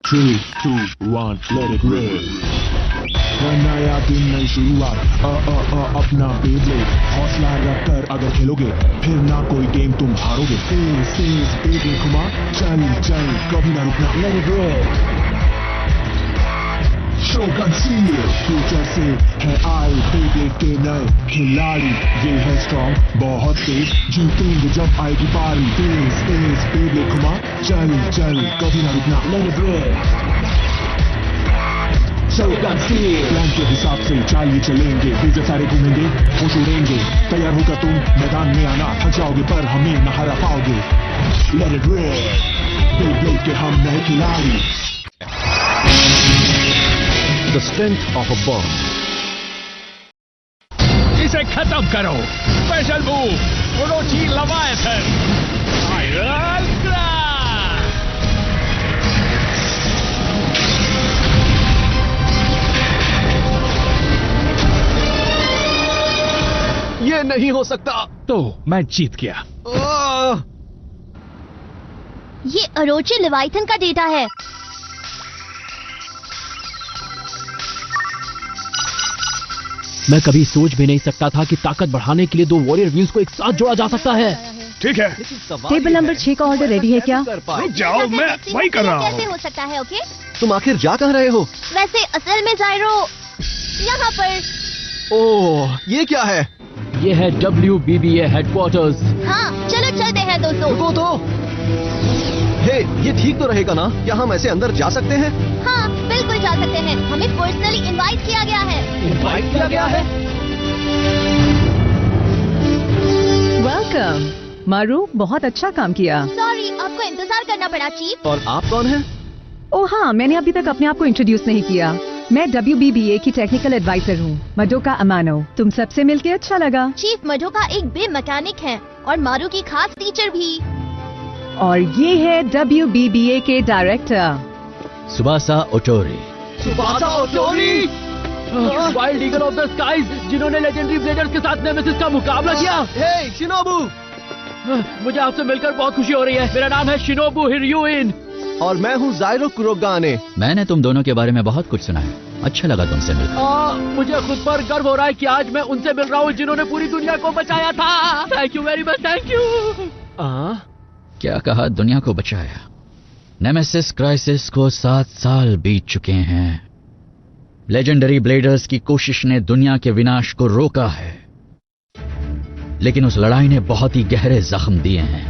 3, 2, 1, let it roll. नया दिन नई शुरुआत अपना बेब्लेड हौसला रख कर अगर खेलोगे फिर ना कोई गेम तुम हारोगे तेज बेब्लेड घुमा चल चल कभी ना रुकना let it roll. Shogun senior future से है आए बेब्लेड के नए खिलाड़ी ये है स्ट्रॉन्ग बहुत तेज जीतेंगे जब आएगी बारी तेज बेब्लेड घुमा चल चल कभी ना रुकना let it roll. Shogun senior plan के हिसाब से चाल चलेंगे बीजे सारे घूमेंगे होश उड़ेंगे तैयार होकर तुम मैदान में आना थक जाओगे पर हमें न हरा पाओगे let it roll. बेब्लेड के हम नए खिलाड़ी. The strength of a bomb. इसे खत्म करो. Special move Orochi Leviathan. Iron crash. ये नहीं हो सकता. तो मैं जीत गया. ये ओरोची लेवाइथन का डेटा है. मैं कभी सोच भी नहीं सकता था कि ताकत बढ़ाने के लिए दो वॉरियर व्यूज को एक साथ जोड़ा जा सकता है. ठीक है. टेबल नंबर 6 का ऑर्डर रेडी है क्या? रुक जाओ मैं वही कर रहा कैसे हूँ. हो सकता है? ओके तुम आखिर जा कहाँ रहे हो? वैसे असल में जायरो यहाँ पर. ओह ये क्या है? ये है WBBA हेडक्वार्टर्स. हाँ चलो चलते हैं दोस्तों. रुको तो. हे ये ठीक तो रहेगा ना? क्या हम ऐसे अंदर जा सकते हैं? हाँ बिल्कुल जा सकते हैं. हमें पर्सनली इनवाइट किया गया है. इनवाइट किया गया है. वेलकम मारू, बहुत अच्छा काम किया. सॉरी आपको इंतजार करना पड़ा चीफ. और आप कौन हैं? ओह हाँ, मैंने अभी तक अपने आप को इंट्रोड्यूस नहीं किया. मैं WBBA की टेक्निकल एडवाइजर हूँ, मडोका अमानो. तुम सबसे मिलके अच्छा लगा. चीफ मडोका एक बे मैकेनिक है और मारू की खास टीचर भी. और ये है WBBA के director Tsubasa Otori. Tsubasa Otori. Wild eagle of the skies, जिन्होंने लेजेंडरी ब्लेडर्स के साथ नेमेसिस का मुकाबला किया. Hey Shinobu. मुझे आपसे मिलकर बहुत खुशी हो रही है. मेरा नाम है शिनोबू हिरयुइन. और मैं हूँ जायरो कुरोगाने. मैंने तुम दोनों के बारे में बहुत कुछ सुना है. अच्छा लगा तुमसे मिलकर. मुझे खुद पर गर्व हो रहा है कि आज मैं उनसे मिल रहा हूँ जिन्होंने पूरी दुनिया को बचाया था. Thank you very much. Thank you. क्या कहा? दुनिया को बचाया. नेमेसिस क्राइसिस को 7 साल बीत चुके हैं. लेजेंडरी ब्लेडर्स की कोशिश ने दुनिया के विनाश को रोका है, लेकिन उस लड़ाई ने बहुत ही गहरे जख्म दिए हैं.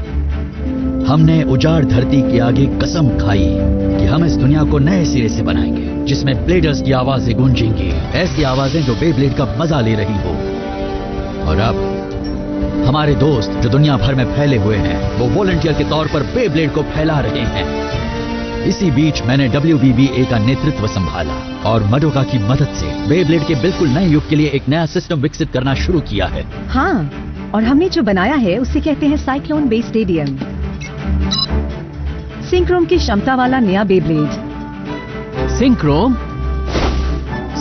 हमने उजाड़ धरती के आगे कसम खाई कि हम इस दुनिया को नए सिरे से बनाएंगे, जिसमें ब्लेडर्स की आवाजें गूंजेंगी, ऐसी आवाजें जो बेब्लेड का मजा ले रही हो. और अब हमारे दोस्त जो दुनिया भर में फैले हुए हैं, वो वॉलंटियर के तौर पर बेब्लेड को फैला रहे हैं. इसी बीच मैंने WBBA का नेतृत्व संभाला और मडोका की मदद से बेब्लेड के बिल्कुल नए युग के लिए एक नया सिस्टम विकसित करना शुरू किया है. हाँ, और हमने जो बनाया है उसे कहते हैं साइक्लोन बेस स्टेडियम. सिंक्रोम की क्षमता वाला नया बेब्लेड. सिंक्रोम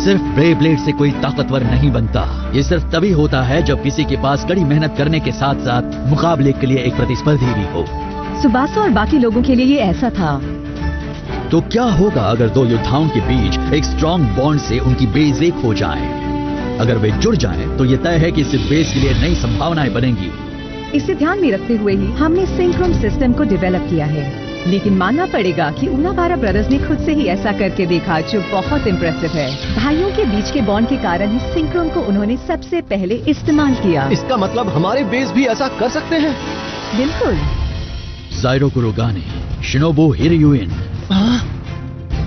सिर्फ बेब्लेड से कोई ताकतवर नहीं बनता. ये सिर्फ तभी होता है जब किसी के पास कड़ी मेहनत करने के साथ साथ मुकाबले के लिए एक प्रतिस्पर्धी भी हो. सुबासा और बाकी लोगों के लिए ये ऐसा था. तो क्या होगा अगर दो योद्धाओं के बीच एक स्ट्रॉन्ग बॉन्ड से उनकी बेस एक हो जाए? अगर वे जुड़ जाएं, तो ये तय है कि इस बेस के लिए नई संभावनाएं बनेंगी. इसे ध्यान में रखते हुए ही हमने सिंक्रोम सिस्टम को डेवलप किया है. लेकिन मानना पड़ेगा कि उनाबारा ब्रदर्स ने खुद से ही ऐसा करके देखा, जो बहुत इम्प्रेसिव है. भाइयों के बीच के बॉन्ड के कारण ही सिंक्रोम को उन्होंने सबसे पहले इस्तेमाल किया. इसका मतलब हमारे बेस भी ऐसा कर सकते हैं? बिल्कुल. जायरो कुरोगाने, शिनोबू हिरयुइन,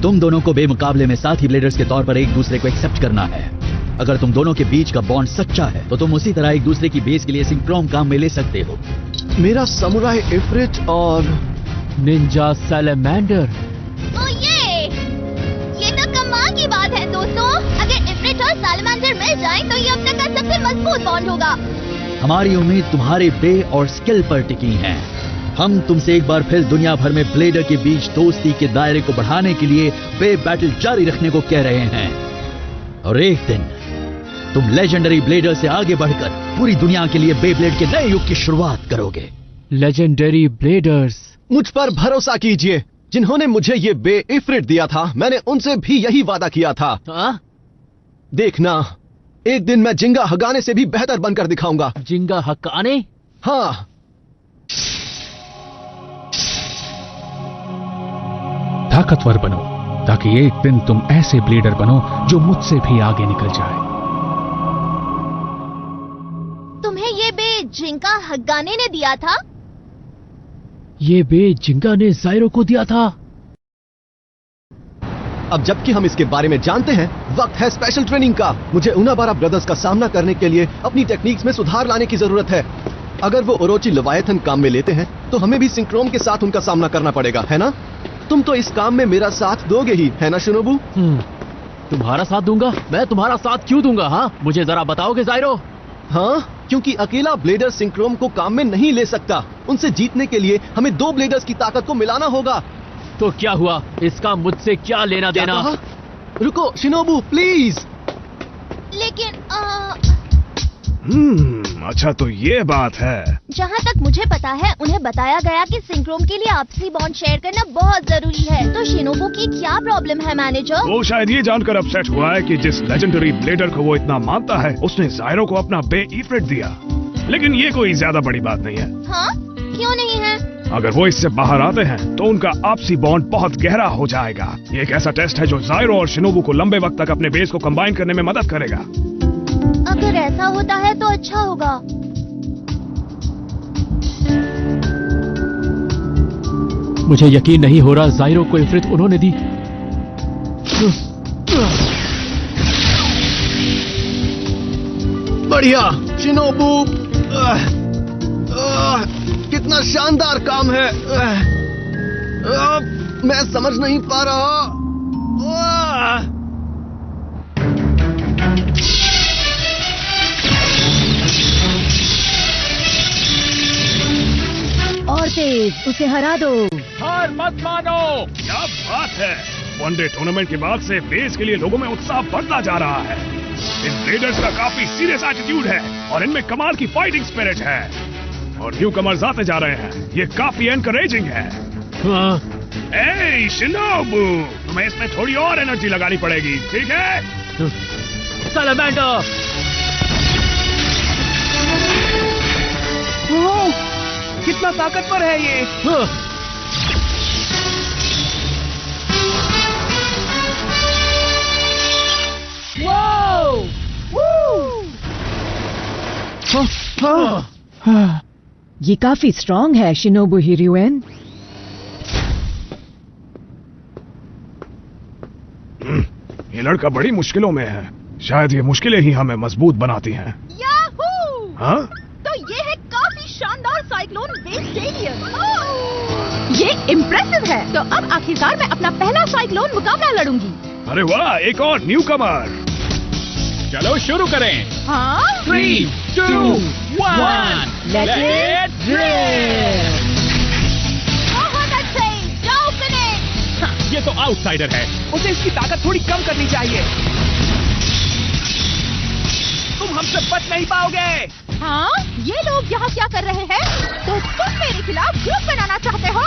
तुम दोनों को बेमुकाबले में साथी ब्लेडर्स के तौर पर एक दूसरे को एक्सेप्ट करना है. अगर तुम दोनों के बीच का बॉन्ड सच्चा है, तो तुम उसी तरह एक दूसरे की बेस के लिए सिंक्रोम काम में ले सकते हो. मेरा समुराई इफ्रिट और निंजा सैलेमेंडर. ओ ये तो कमाल की बात है दोस्तों. अगर इफ्रिट और सैलेमेंडर मिल जाएं, तो ये अब तक का सबसे मजबूत बॉन्ड होगा. हमारी उम्मीद तुम्हारे बे और स्किल पर टिकी है. हम तुमसे एक बार फिर दुनिया भर में ब्लेडर के बीच दोस्ती के दायरे को बढ़ाने के लिए बे बैटल जारी रखने को कह रहे हैं. और एक दिन तुम लेजेंडरी ब्लेडर से आगे बढ़कर पूरी दुनिया के लिए बेब्लेड के नए युग की शुरुआत करोगे. Legendary bladers. मुझ पर भरोसा कीजिए. जिन्होंने मुझे ये बे इफ्रिट दिया था, मैंने उनसे भी यही वादा किया था। हाँ? देखना, एक दिन मैं जिंगा हगाने से भी बेहतर बनकर दिखाऊंगा। जिंगा हकाने? हाँ। ताकतवर बनो ताकि एक दिन तुम ऐसे ब्लेडर बनो जो मुझसे भी आगे निकल जाए। तुम्हें ये बे जिंका हगाने ने दिया था? ये बे जिंगा ने जायरो को दिया था। अब जबकि हम इसके बारे में जानते हैं, वक्त है स्पेशल ट्रेनिंग का। मुझे उनाबारा ब्रदर्स का सामना करने के लिए अपनी टेक्निक्स में सुधार लाने की जरूरत है। अगर वो ओरोची लेविएथन काम में लेते हैं तो हमें भी सिंक्रोम के साथ उनका सामना करना पड़ेगा, है ना? तुम तो इस काम में मेरा साथ दोगे ही, है ना शिनोबू? तुम्हारा साथ दूंगा? मैं तुम्हारा साथ क्यों दूंगा? हाँ, मुझे जरा बताओगे जायरो? हाँ, क्योंकि अकेला ब्लेडर सिंक्रोम को काम में नहीं ले सकता। उनसे जीतने के लिए हमें दो ब्लेडर्स की ताकत को मिलाना होगा। तो क्या हुआ? इसका मुझसे क्या लेना देना? रुको शिनोबू, प्लीज। लेकिन अच्छा तो ये बात है। जहाँ तक मुझे पता है, उन्हें बताया गया कि सिंक्रोम के लिए आपसी बॉन्ड शेयर करना बहुत जरूरी है। तो शिनोबू की क्या प्रॉब्लम है मैनेजर? वो शायद ये जानकर अपसेट हुआ है कि जिस लेजेंडरी ब्लेडर को वो इतना मानता है, उसने जायरो को अपना बे इफ्रिट दिया। लेकिन ये कोई ज्यादा बड़ी बात नहीं है। हाँ? क्यों नहीं है? अगर वो इससे बाहर आते हैं तो उनका आपसी बॉन्ड बहुत गहरा हो जाएगा। ये एक ऐसा टेस्ट है जो जायरो और शिनोबू को लंबे वक्त तक अपने बेस को कंबाइन करने में मदद करेगा। अगर ऐसा होता है तो अच्छा होगा। मुझे यकीन नहीं हो रहा जायरो को इफ्रित उन्होंने दी। बढ़िया शिनोबू, कितना शानदार काम है। मैं समझ नहीं पा रहा। और तेज, उसे हरा दो। हार मत मानो। क्या बात है। वनडे टूर्नामेंट के बाद से बेस के लिए लोगों में उत्साह बढ़ता जा रहा है। इन ब्लेडर्स का काफी सीरियस एटीट्यूड है और इनमें कमाल की फाइटिंग स्पिरिट है। और न्यू कमर्स आते जा रहे हैं। ये काफी एनकरेजिंग है। ए शिनोबू, तुम्हें इसमें थोड़ी और एनर्जी लगानी पड़ेगी, ठीक है? सैलामेंडर! कितना ताकतवर है ये। ये काफी स्ट्रॉन्ग है शिनोबू हिरुएन। ये लड़का बड़ी मुश्किलों में है। शायद ये मुश्किलें ही हमें मजबूत बनाती हैं। याहू! हाँ? तो ये है काफी शानदार साइक्लोन बेस स्टेडियम। ये इम्प्रेसिव है। तो अब आखिरकार मैं अपना पहला साइक्लोन मुकाबला लड़ूंगी। अरे वाह, एक और न्यू कमर। चलो शुरू करें। हाँ? 3, 2, 1, Let it rip! बहुत अच्छे, जाओ फिनिश। ये तो आउटसाइडर है। उसे इसकी ताकत थोड़ी कम करनी चाहिए। तुम हमसे बच नहीं पाओगे। हाँ? ये लोग यहाँ क्या कर रहे हैं? तो तुम मेरे खिलाफ ग्रुप बनाना चाहते हो?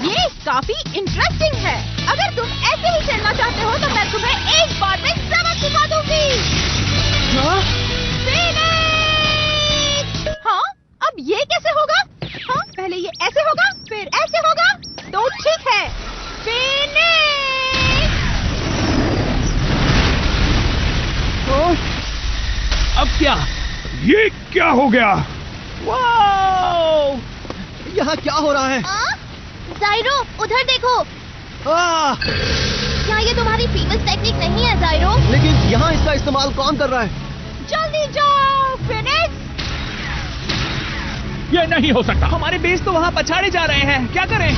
ये काफी इंटरेस्टिंग है। अगर तुम ऐसे ही चलना चाहते हो तो मैं तुम्हें एक बार में सबक सिखा दूंगी। फिनिश! हाँ? अब ये कैसे होगा? हाँ? पहले ये ऐसे होगा, फिर ऐसे होगा। तो ठीक है। फिनिश! अब क्या? ये क्या हो गया? वाओ! यहाँ क्या हो रहा है? जायरो, उधर देखो। क्या ये तुम्हारी फेमस टेक्निक नहीं है जायरो? लेकिन यहाँ इसका इस्तेमाल कौन कर रहा है? जल्दी जाओ फिनिक्स। ये नहीं हो सकता। हमारे बेस तो वहाँ पछाड़े जा रहे हैं, क्या करें?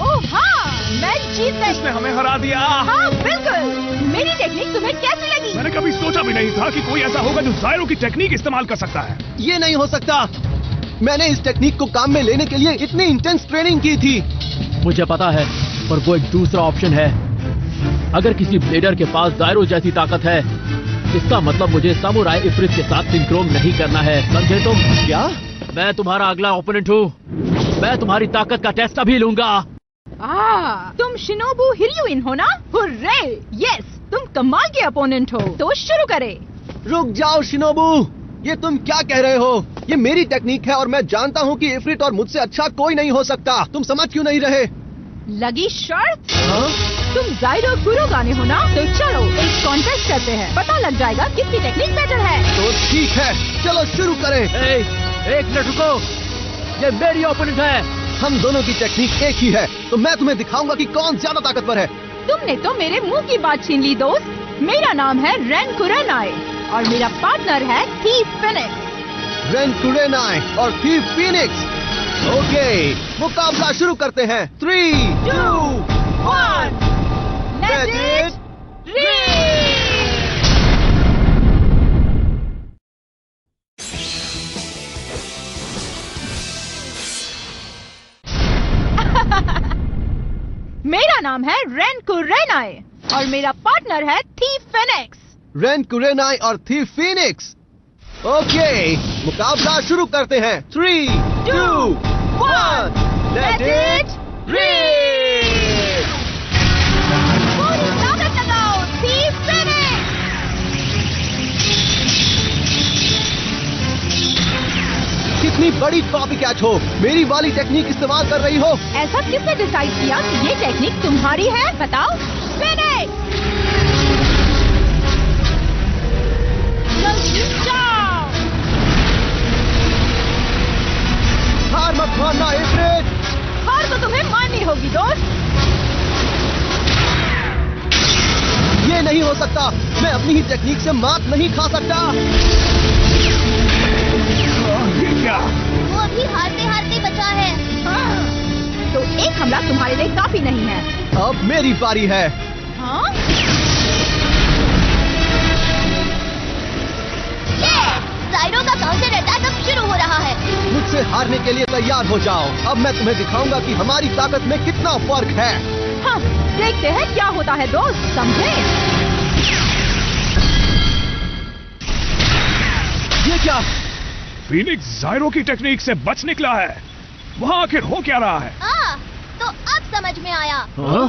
ओह हाँ, मैं जीत गई। इसने हमें हरा दिया। हाँ बिल्कुल। मेरी टेक्निक तुम्हें कैसी लगी? मैंने कभी सोचा भी नहीं था कि कोई ऐसा होगा जो जायरो की टेक्निक इस्तेमाल कर सकता है। ये नहीं हो सकता। मैंने इस टेक्निक को काम में लेने के लिए इतनी इंटेंस ट्रेनिंग की थी। मुझे पता है, पर वो एक दूसरा ऑप्शन है। अगर किसी ब्लेडर के पास जायरो जैसी ताकत है इसका मतलब मुझे सामुराई इफ्रित के साथ सिंक्रोम नहीं करना है, समझे तुम? क्या? मैं तुम्हारा अगला ओपोनेंट हूँ। मैं तुम्हारी ताकत का टेस्ट अभी लूंगा। तुम शिनोबु हिर्युइन हो ना? हुर्रे! यस, तुम कमाल के अपोनेंट हो। तो शुरू करें। रुक जाओ शिनोबु, ये तुम क्या कह रहे हो? ये मेरी टेक्निक है और मैं जानता हूँ कि इफ्रिट और मुझसे अच्छा कोई नहीं हो सकता। तुम समझ क्यों नहीं रहे? लगी शर्त? हाँ? तुम जाइरो कुरोगाने हो ना? तो चलो एक कॉन्टेस्ट करते हैं, पता लग जाएगा किसकी टेक्निक बेटर है। तो ठीक है, चलो शुरू करें। एक मिनट रुको, ये मेरी ओपोनेंट है। हम दोनों की टेक्निक एक ही है, तो मैं तुम्हें दिखाऊंगा कि कौन ज्यादा ताकतवर है। तुमने तो मेरे मुंह की बात छीन ली दोस्त। मेरा नाम है रेन कुरेनाई और मेरा पार्टनर है थीफ फिनिक्स। रेन कुरेनाई और थीफ फिनिक्स। ओके, मुकाबला शुरू करते हैं। 3, 2, 1, let it rip! मेरा नाम है रेन कुरेनाई और मेरा पार्टनर है थीफ फिनिक्स। रेन कुरेनाई और थीफ फिनिक्स। ओके, मुकाबला शुरू करते हैं। 3, 2, 1, let it rip! पूरी ताकत लगाओ थीफ फिनिक्स। कितनी बड़ी कॉपी कैच हो, मेरी वाली टेक्निक इस्तेमाल कर रही हो। ऐसा किसने डिसाइड किया कि ये टेक्निक तुम्हारी है? बताओ। फिनिक्स! जल्दी जाओ। हार मत मानना इफ्रिट। हार तो तुम्हें माननी होगी दोस्त। ये नहीं हो सकता, मैं अपनी ही टेक्निक से मात नहीं खा सकता। ये क्या? वो अभी हारते हारते बचा है। तो एक हमला तुम्हारे लिए काफी नहीं है। अब मेरी बारी है। हाँ? जाइरो का काउंटर अटैक अब शुरू हो रहा है। मुझसे हारने के लिए तैयार हो जाओ। अब मैं तुम्हें दिखाऊंगा कि हमारी ताकत में कितना फर्क है। हाँ, देखते हैं क्या होता है दोस्त, समझे? ये क्या? फिनिक्स जाइरो की टेक्निक से बच निकला है। वहाँ आखिर हो क्या रहा है? तो अब समझ में आया। हाँ?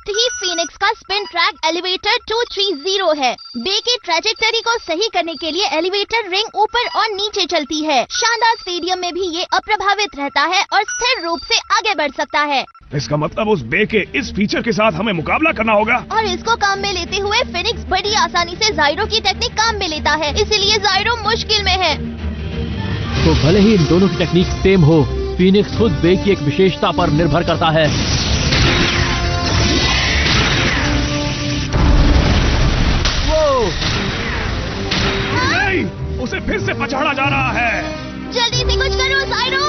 थीफ फिनिक्स का स्पिन ट्रैक एलिवेटर 230 है। बे की ट्रैजेक्टरी को सही करने के लिए एलिवेटर रिंग ऊपर और नीचे चलती है। शानदार स्टेडियम में भी ये अप्रभावित रहता है और स्थिर रूप से आगे बढ़ सकता है। इसका मतलब उस बे के इस फीचर के साथ हमें मुकाबला करना होगा। और इसको काम में लेते हुए फिनिक्स बड़ी आसानी से जाइरो की टेक्निक काम में लेता है, इसीलिए जाइरो मुश्किल में है। तो भले ही इन दोनों की टेक्निक सेम हो, फिनिक्स खुद बे की एक विशेषता पर निर्भर करता है। नहीं, उसे फिर से पछाड़ा जा रहा है। जल्दी से कुछ करो जाइरो।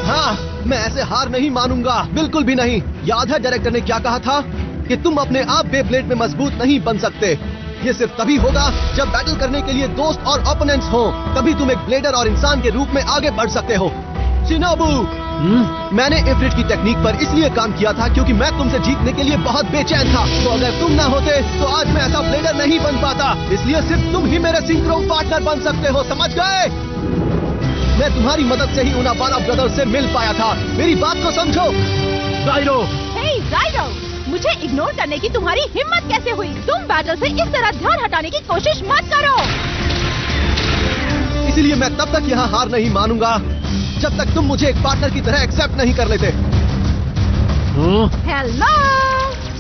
हाँ, मैं ऐसे हार नहीं मानूंगा, बिल्कुल भी नहीं। याद है डायरेक्टर ने क्या कहा था कि तुम अपने आप बेब्लेड में मजबूत नहीं बन सकते। ये सिर्फ तभी होगा जब बैटल करने के लिए दोस्त और ओपोनेंट्स हों, तभी तुम एक ब्लेडर और इंसान के रूप में आगे बढ़ सकते हो। शिनोबु, मैंने इफ्रिट की टेक्निक पर इसलिए काम किया था क्योंकि मैं तुमसे जीतने के लिए बहुत बेचैन था। तो अगर तुम ना होते तो आज मैं ऐसा ब्लेडर नहीं बन पाता। इसलिए सिर्फ तुम ही मेरे सिंक्रोम पार्टनर बन सकते हो, समझ गए? मैं तुम्हारी मदद से ही उनाबारा ब्रदर्स से मिल पाया था। मेरी बात को समझो। जाइरो! हे जाइरो, मुझे इग्नोर करने की तुम्हारी हिम्मत कैसे हुई? तुम बैटल से इस तरह ध्यान हटाने की कोशिश मत करो। इसलिए मैं तब तक यहाँ हार नहीं मानूंगा जब तक तुम मुझे एक पार्टनर की तरह एक्सेप्ट नहीं कर लेते। हेलो,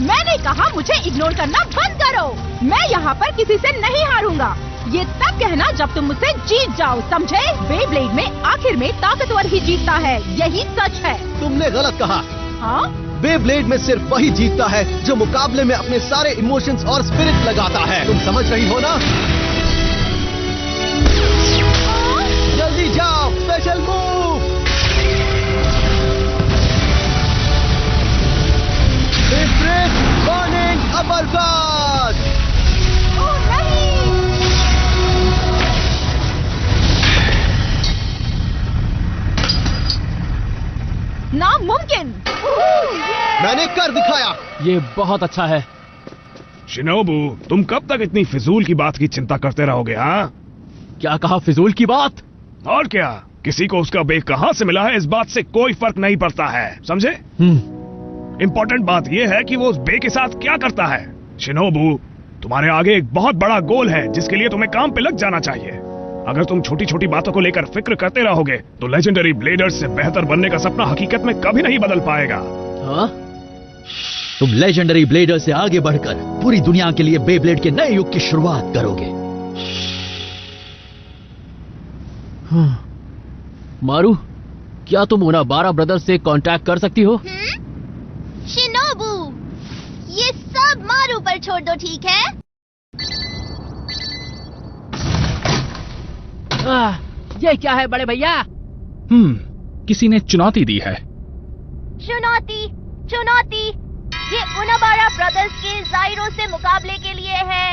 मैंने कहा मुझे इग्नोर करना बंद करो। मैं यहाँ पर किसी से नहीं हारूंगा। ये तब कहना जब तुम मुझसे जीत जाओ, समझे? बेब्लेड में आखिर में ताकतवर ही जीतता है, यही सच है। तुमने गलत कहा। हाँ? बेब्लेड में सिर्फ वही जीतता है जो मुकाबले में अपने सारे इमोशंस और स्पिरिट लगाता है। तुम समझ रही हो ना? जल्दी जाओ, स्पेशल मूव। इफ्रिट burning uppercut. ओह नहीं! नामुमकिन। मैंने कर दिखाया। ये बहुत अच्छा है। शिनोबू, तुम कब तक इतनी फिजूल की बात की चिंता करते रहोगे? हाँ, क्या कहा फिजूल की बात? और क्या, किसी को उसका बे कहां से मिला है इस बात से कोई फर्क नहीं पड़ता है, समझे? इंपॉर्टेंट बात यह है कि वो उस बे के साथ क्या करता है। शिनोबू, तुम्हारे आगे एक बहुत बड़ा गोल है जिसके लिए तुम्हें काम पे लग जाना चाहिए। अगर तुम छोटी छोटी बातों को लेकर फिक्र करते रहोगे तो लेजेंडरी ब्लेडर्स से बेहतर बनने का सपना हकीकत में कभी नहीं बदल पाएगा। हाँ? तुम लेजेंडरी ब्लेडर से आगे बढ़कर पूरी दुनिया के लिए बेब्लेड के नए युग की शुरुआत करोगे। मारू, क्या तुम उनाबारा ब्रदर्स से कांटेक्ट कर सकती हो? शिनोबू, ये सब मारू पर छोड़ दो, ठीक है? ये क्या है बड़े भैया? किसी ने चुनौती दी है। चुनौती? चुनौती? ये उनाबारा ब्रदर्स के जाइरो से मुकाबले के लिए है।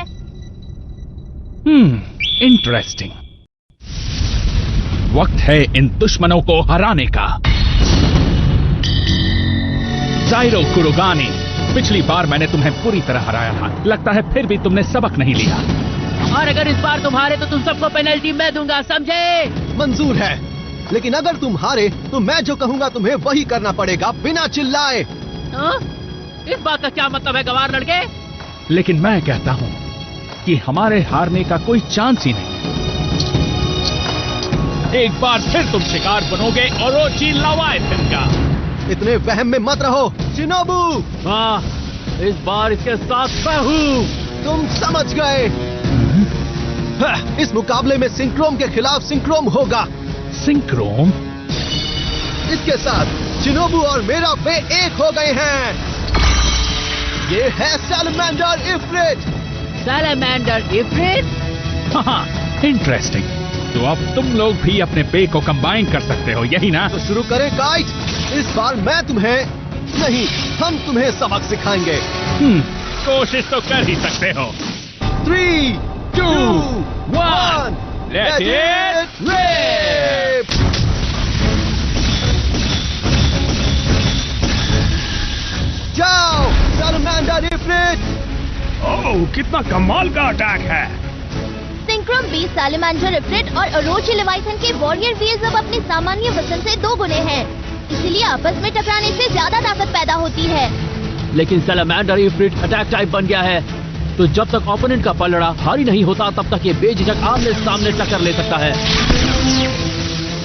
इंटरेस्टिंग। वक्त है इन दुश्मनों को हराने का। जाइरो कुरुगानी, पिछली बार मैंने तुम्हें पूरी तरह हराया था, लगता है फिर भी तुमने सबक नहीं लिया। और अगर इस बार तुम हारे तो तुम सबको पेनल्टी मैं दूंगा, समझे? मंजूर है, लेकिन अगर तुम हारे तो मैं जो कहूंगा तुम्हें वही करना पड़ेगा बिना चिल्लाए। इस बात का क्या मतलब है गवार लड़के? लेकिन मैं कहता हूं कि हमारे हारने का कोई चांस ही नहीं। एक बार फिर तुम शिकार बनोगे ओरोची लवाइथन का। इतने वहम में मत रहो शिनोबू। हाँ, इस बार इसके साथ मैं हूँ। तुम समझ गए। इस मुकाबले में सिंक्रोम के खिलाफ सिंक्रोम होगा। सिंक्रोम? इसके साथ शिनोबू और मेरा बे एक हो गए हैं। ये है सैलमेंडर इफ्रिट। सैलमेंडर इफ्रिट? हाँ, इंटरेस्टिंग। तो अब तुम लोग भी अपने बे को कंबाइन कर सकते हो, यही ना? तो शुरू करें गाइड। इस बार मैं तुम्हें नहीं, हम तुम्हें सबक सिखाएंगे। कोशिश तो कर ही सकते हो। 3, 2, 1, Let it rip! जाओ सैलमेंडर इफ्रिट। ओह, कितना कमाल का अटैक है। सिंक्रोम बी, सैलमेंडर इफ्रिट और ओरोची लेवाइथन के वॉरियर व्हील्स अब अपने सामान्य वजन से 2 गुने हैं, इसीलिए आपस में टकराने से ज्यादा ताकत पैदा होती है। लेकिन सैलमेंडर इफ्रिट अटैक टाइप बन गया है, तो जब तक ओपोनेंट का पलड़ा भारी नहीं होता तब तक ये बेझिझक आमने सामने टक्कर ले सकता है।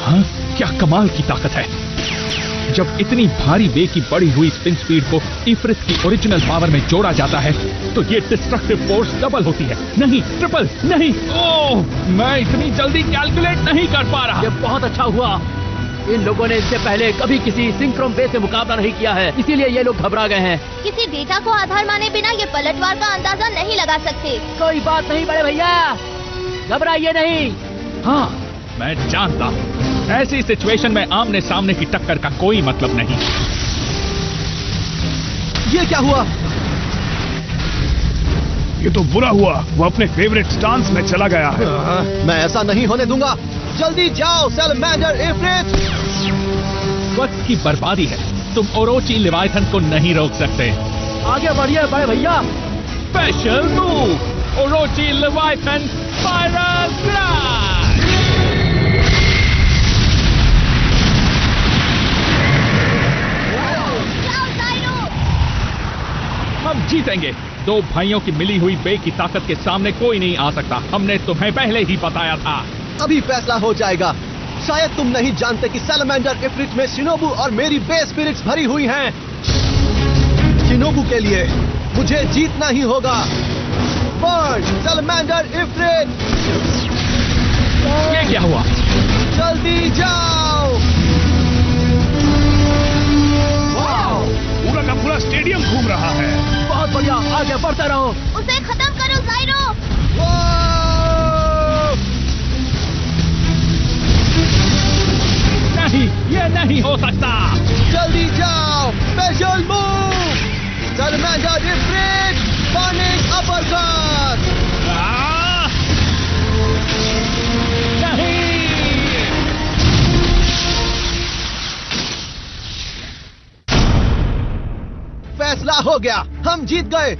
हाँ, क्या कमाल की ताकत है। जब इतनी भारी बे की बढ़ी हुई स्पिन स्पीड को इफ्रिट की ओरिजिनल पावर में जोड़ा जाता है तो ये डिस्ट्रक्टिव फोर्स डबल होती है, नहीं ट्रिपल नहीं। ओह, मैं इतनी जल्दी कैलकुलेट नहीं कर पा रहा। ये बहुत अच्छा हुआ, इन लोगों ने इससे पहले कभी किसी सिंक्रोम बे से मुकाबला नहीं किया है, इसीलिए ये लोग घबरा गए हैं। किसी डेटा को आधार माने बिना ये पलटवार का अंदाजा नहीं लगा सकते। कोई बात नहीं बड़े भैया, घबराइए नहीं। हाँ, मैं जानता हूँ, ऐसी सिचुएशन में आमने सामने की टक्कर का कोई मतलब नहीं। ये क्या हुआ? ये तो बुरा हुआ, वो अपने फेवरेट स्टांस में चला गया है। मैं ऐसा नहीं होने दूंगा। जल्दी जाओ सैलमेंडर इफ्रिट। वक्त की बर्बादी है, तुम ओरोची लेवाइथन को नहीं रोक सकते। आगे बढ़िए बड़े भैया। Special move, ओरोची Leviathan spiral clash. हम जीतेंगे। 2 भाइयों की मिली हुई बे की ताकत के सामने कोई नहीं आ सकता, हमने तुम्हें पहले ही बताया था। अभी फैसला हो जाएगा। शायद तुम नहीं जानते कि सैलमेंडर इफ्रिट में शिनोबू और मेरी बे स्पिरिट्स भरी हुई हैं। शिनोबू के लिए मुझे जीतना ही होगा। Burn salamander इफ्रिट। ये क्या हुआ? जल्दी जाओ। वाओ, पूरा का पूरा स्टेडियम घूम रहा है। बहुत बढ़िया, आगे बढ़ते रहो। उसे खत्म करो जाइरो। नहीं, ये नहीं हो सकता। जल्दी जाओ। Special move, Salamander Ifrit burning uppercut. नहीं। फैसला हो गया, हम जीत गए।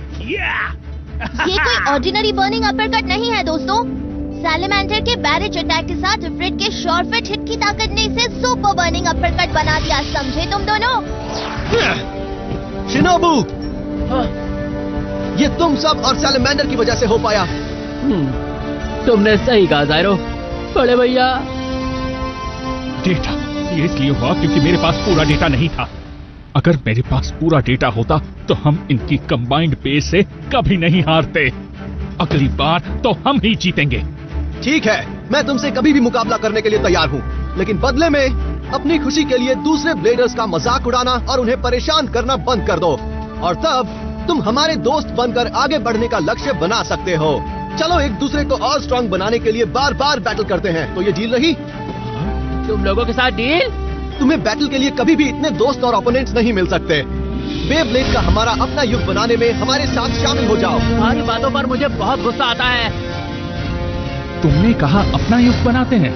ये कोई ऑर्डिनरी बर्निंग अपरकट नहीं है दोस्तों। सैलेमेंडर के बैरेज अटैक के साथ इफ्रिट के शॉर्टफिट हिट की ताकत ने इसे सुपर बर्निंग अपरकट बना दिया, समझे तुम दोनों? शिनोबू, ये तुम सब और सैलेमेंडर की वजह से हो पाया। तुमने सही कहा ज़ायरो। बड़े भैया, डेटा ये इसलिए हुआ क्योंकि मेरे पास पूरा डेटा नहीं था। अगर मेरे पास पूरा डेटा होता तो हम इनकी कंबाइंड बेस से कभी नहीं हारते। अगली बार तो हम ही जीतेंगे। ठीक है, मैं तुमसे कभी भी मुकाबला करने के लिए तैयार हूँ, लेकिन बदले में अपनी खुशी के लिए दूसरे ब्लेडर्स का मजाक उड़ाना और उन्हें परेशान करना बंद कर दो, और तब तुम हमारे दोस्त बनकर आगे बढ़ने का लक्ष्य बना सकते हो। चलो एक दूसरे को और स्ट्रांग बनाने के लिए बार बार बैटल करते हैं। तो ये डील रही? तुम लोगों के साथ डील? तुम्हें बैटल के लिए कभी भी इतने दोस्त और ओपोनेंट्स नहीं मिल सकते। बेब्लेड का हमारा अपना युग बनाने में हमारे साथ शामिल हो जाओ। तुम्हारी बातों पर मुझे बहुत गुस्सा आता है। तुमने कहा अपना युग बनाते हैं?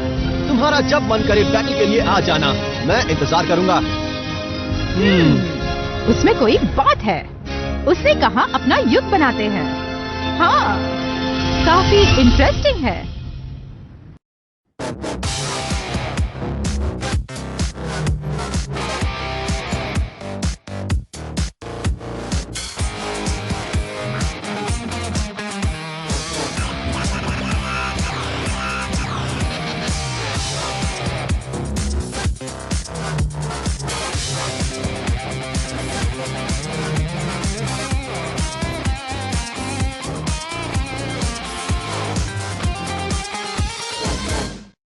तुम्हारा जब मन करे बैटल के लिए आ जाना, मैं इंतजार करूंगा। उसमें कोई बात है। उसने कहा अपना युग बनाते हैं। हाँ, काफी इंटरेस्टिंग है।